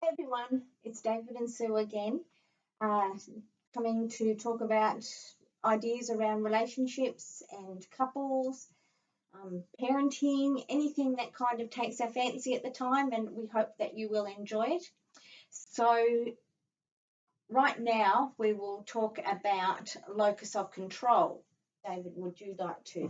Hey everyone, it's David and Sue again, uh, coming to talk about ideas around relationships and couples, parenting, anything that kind of takes our fancy at the time, and we hope that you will enjoy it. So, right now, we will talk about locus of control. David, would you like to?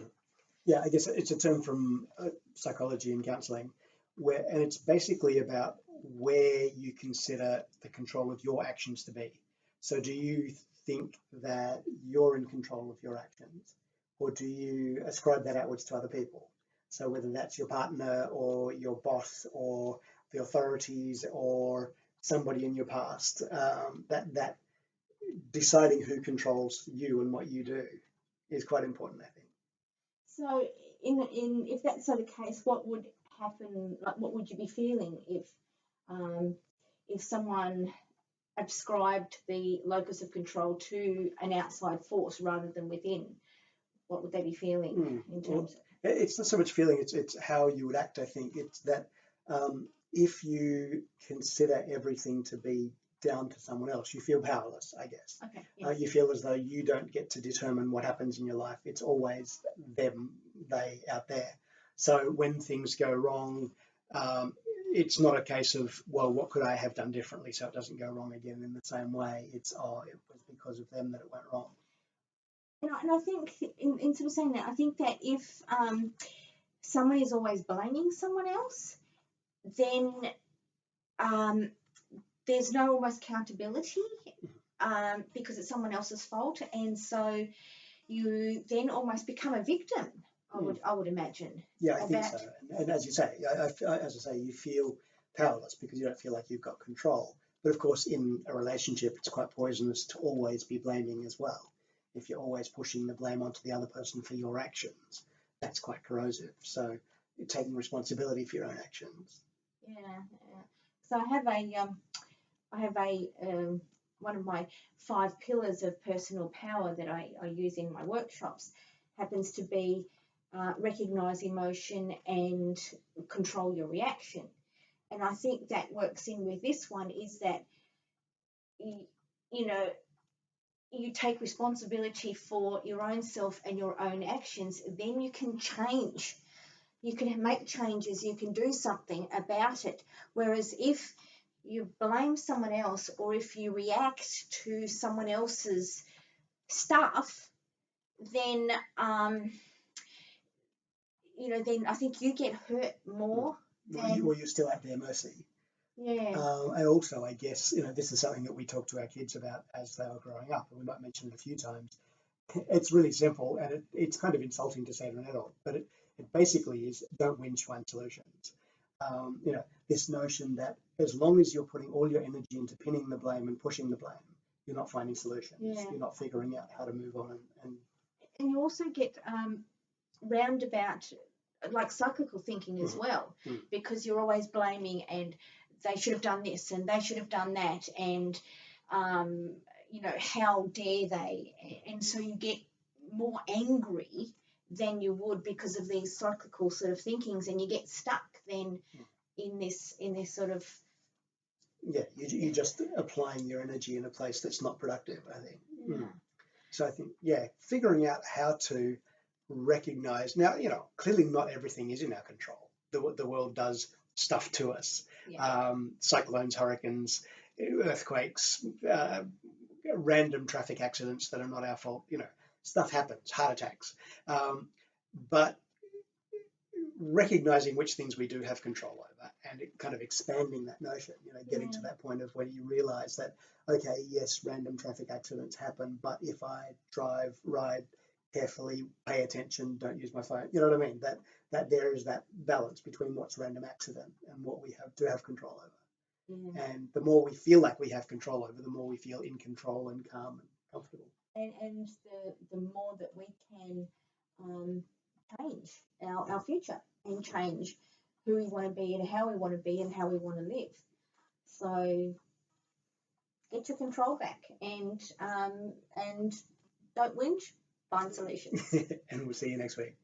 Yeah, I guess it's a term from psychology and counselling, and it's basically about where you consider the control of your actions to be. So, do you think that you're in control of your actions, or do you ascribe that outwards to other people? So, whether that's your partner or your boss or the authorities or somebody in your past, that deciding who controls you and what you do is quite important, I think. So, if that's sort of the case, what would happen? Like, what would you be feeling if someone ascribed the locus of control to an outside force rather than within? What would they be feeling in terms of? It's not so much feeling; it's how you would act. I think it's that if you consider everything to be down to someone else, you feel powerless, I guess. Okay. Yes. You feel as though you don't get to determine what happens in your life. It's always them, they out there. So when things go wrong, it's not a case of, well, what could I have done differently so it doesn't go wrong again in the same way? It's, oh, it was because of them that it went wrong. And I think in sort of saying that, I think that if someone is always blaming someone else, then there's no almost accountability because it's someone else's fault, and so you then almost become a victim. I would imagine. Yeah, I think so. And as you say, you feel powerless because you don't feel like you've got control. But of course, in a relationship, it's quite poisonous to always be blaming as well. If you're always pushing the blame onto the other person for your actions, that's quite corrosive. So you're taking responsibility for your own actions. Yeah. So I have a one of my 5 pillars of personal power that I use in my workshops happens to be recognize emotion and control your reaction. And I think that works in with this one is that you take responsibility for your own self and your own actions, then you can change. You can make changes, you can do something about it. Whereas if you blame someone else or if you react to someone else's stuff, then then I think you get hurt more. Well, you're still at their mercy. Yeah. And also, I guess, this is something that we talk to our kids about as they are growing up, and we might mention it a few times. It's really simple, and it's kind of insulting to say to an adult, but it basically is don't whinge, find solutions. This notion that as long as you're putting all your energy into pinning the blame and pushing the blame, you're not finding solutions. Yeah. You're not figuring out how to move on. And you also get roundabout, like cyclical thinking as well, because you're always blaming and they should have done this and they should have done that and how dare they, and so you get more angry than you would because of these cyclical sort of thinkings, and you get stuck then in this sort of you're just applying your energy in a place that's not productive, I think. So I think figuring out how to recognize now, clearly not everything is in our control. The world does stuff to us. Cyclones, hurricanes, earthquakes, random traffic accidents that are not our fault. Stuff happens, heart attacks. But recognizing which things we do have control over and kind of expanding that notion, getting to that point of when you realize that, okay, yes, random traffic accidents happen, but if I ride carefully, pay attention, don't use my phone, you know what I mean? That there is that balance between what's random accident and what we do have control over. And the more we feel like we have control over, the more we feel in control and calm and comfortable. And the more that we can change our future and change who we want to be and how we want to be and how we want to live. So get your control back and don't whinge, find solutions. And we'll see you next week.